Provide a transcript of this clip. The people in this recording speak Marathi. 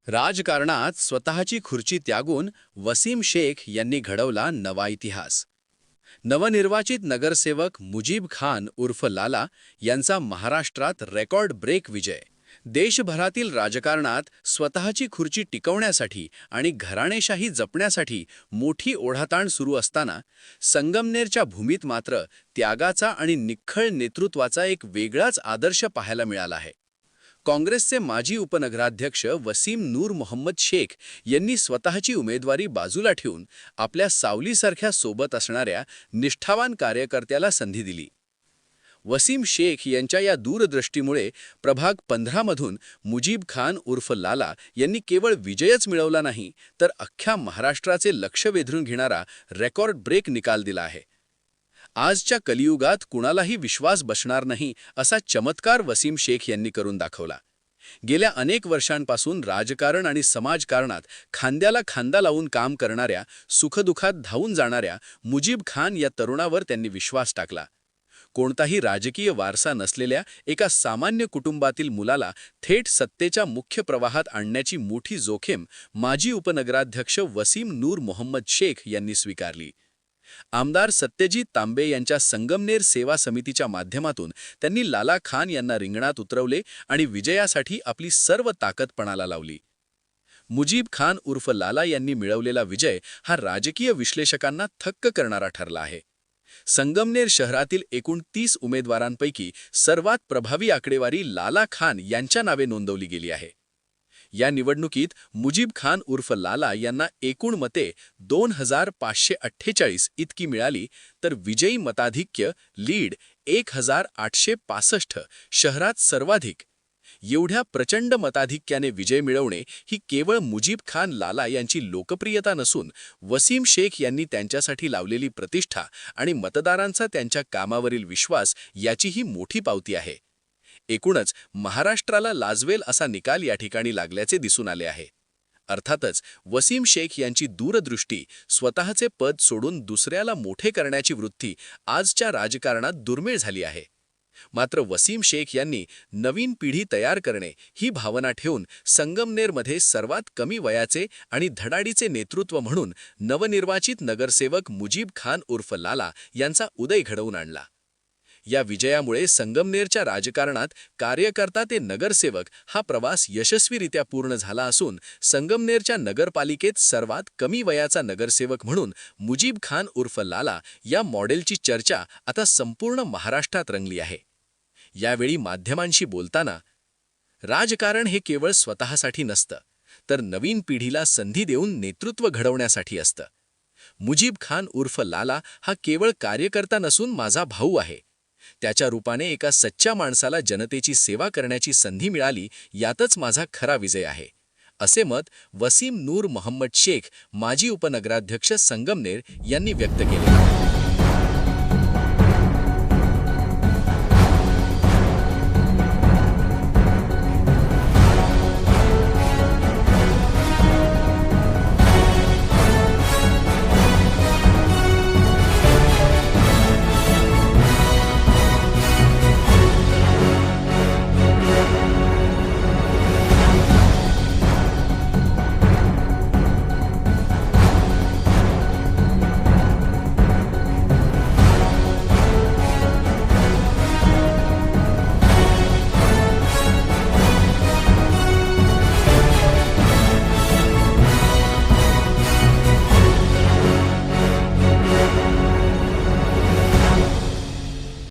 राजकारणात स्वतःची खुर्ची त्यागून वसीम शेख यांनी घडवला नवा इतिहास. नवनिर्वाचित नगरसेवक मुजीब खान उर्फ लाला यांचा महाराष्ट्रात रेकॉर्ड ब्रेक विजय. देशभरातील राजकारणात स्वतःची खुर्ची टिकवण्यासाठी आणि घराणेशाही जपण्यासाठी मोठी ओढाताण सुरू असताना संगमनेरच्या भूमीत मात्र त्यागाचा आणि निखळ नेतृत्वाचा एक वेगळाच आदर्श पाहायला मिळाला आहे. काँग्रेसचे माजी उपनगराध्यक्ष वसीम नूर मोहम्मद शेख यांनी स्वतःची उमेदवारी बाजूला ठेवून आपल्या सावलीसारख्या सोबत असणाऱ्या निष्ठावान कार्यकर्त्याला संधी दिली. वसीम शेख यांच्या या दूरदृष्टीमुळे प्रभाग 15 मधून मुजीब खान उर्फ लाला यांनी केवळ विजयच मिळवला नाही, तर अख्ख्या महाराष्ट्राचे लक्ष वेधून घेणारा रेकॉर्ड ब्रेक निकाल दिला आहे. आजच्या कलियुगात कुणालाही विश्वास बसणार नाही असा चमत्कार वसीम शेख यांनी करून दाखवला. गेल्या अनेक वर्षांपासून राजकारण आणि समाजकारणात खांद्याला खांदा लावून काम करणाऱ्या, सुखदुःखात धावून जाणाऱ्या मुजीब खान या तरुणावर त्यांनी विश्वास टाकला. कोणताही राजकीय वारसा नसलेल्या एका सामान्य कुटुंबातील मुलाला थेट सत्तेच्या मुख्य प्रवाहात आणण्याची मोठी जोखीम माजी उपनगराध्यक्ष वसीम नूर मोहम्मद शेख यांनी स्वीकारली. आमदार सत्यजित तांबे यांच्या संगमनेर सेवा समितीच्या माध्यमातून त्यांनी लाला खान यांना रिंगणात उतरवले आणि विजयासाठी आपली सर्व ताकद पणाला लावली. मुजीब खान उर्फ लाला यांनी मिळवलेला विजय हा राजकीय विश्लेषकांना थक्क करणारा ठरला आहे. संगमनेर शहरातील एकूण 30 उमेदवारांपैकी सर्वात प्रभावी आकडेवारी लाला खान यांच्या नावे नोंदवली गेली आहे. या निवडणुकीत मुजीब खान उर्फ लाला यांना एकूण मते 2548 इतकी मिळाली, तर विजयी मताधिक्य लीड 1865, शहरात सर्वाधिक. एवढ्या प्रचंड मताधिक्याने विजय मिळवणे ही केवळ मुजीब खान लाला यांची लोकप्रियता नसून वसीम शेख यांनी त्यांच्यासाठी लावलेली प्रतिष्ठा आणि मतदारांचा त्यांच्या कामावरील विश्वास याचीही मोठी पावती आहे. एकूणच महाराष्ट्राला लाजवेल असा निकाल या ठिकाणी लागल्याचे दिसून आले आहे. अर्थातच वसीम शेख यांची दूरदृष्टी, स्वतःचे पद सोडून दुसऱ्याला मोठे करण्याची वृत्ती आजच्या राजकारणात दुर्मिळ झाली आहे. मात्र वसीम शेख यांनी नवीन पिढी तयार करणे ही भावना ठेवून संगमनेरमध्ये सर्वात कमी वयाचे आणि धडाडीचे नेतृत्व म्हणून नवनिर्वाचित नगरसेवक मुजीब खान उर्फ लाला यांचा उदय घडवून आणला. या विजयामुळे संगमनेरच्या राजकारणात कार्यकर्ता ते नगरसेवक हा प्रवास यशस्वीरित्या पूर्ण झाला असून संगमनेरच्या नगरपालिकेत सर्वात कमी वयाचा नगरसेवक म्हणून मुजीब खान उर्फ लाला या मॉडेलची चर्चा आता संपूर्ण महाराष्ट्रात रंगली आहे. यावेळी माध्यमांशी बोलताना, राजकारण हे केवळ स्वतःसाठी नसतं, तर नवीन पिढीला संधी देऊन नेतृत्व घडवण्यासाठी असतं. मुजीब खान उर्फ लाला हा केवळ कार्यकर्ता नसून माझा भाऊ आहे. त्याच्या रूपाने एका सच्च्या माणसाला जनतेची सेवा करण्याची संधी मिळाली, यातच माझा खरा विजय आहे, असे मत वसीम नूर मोहम्मद शेख, माजी उपनगराध्यक्ष संगमनेर यांनी व्यक्त केले.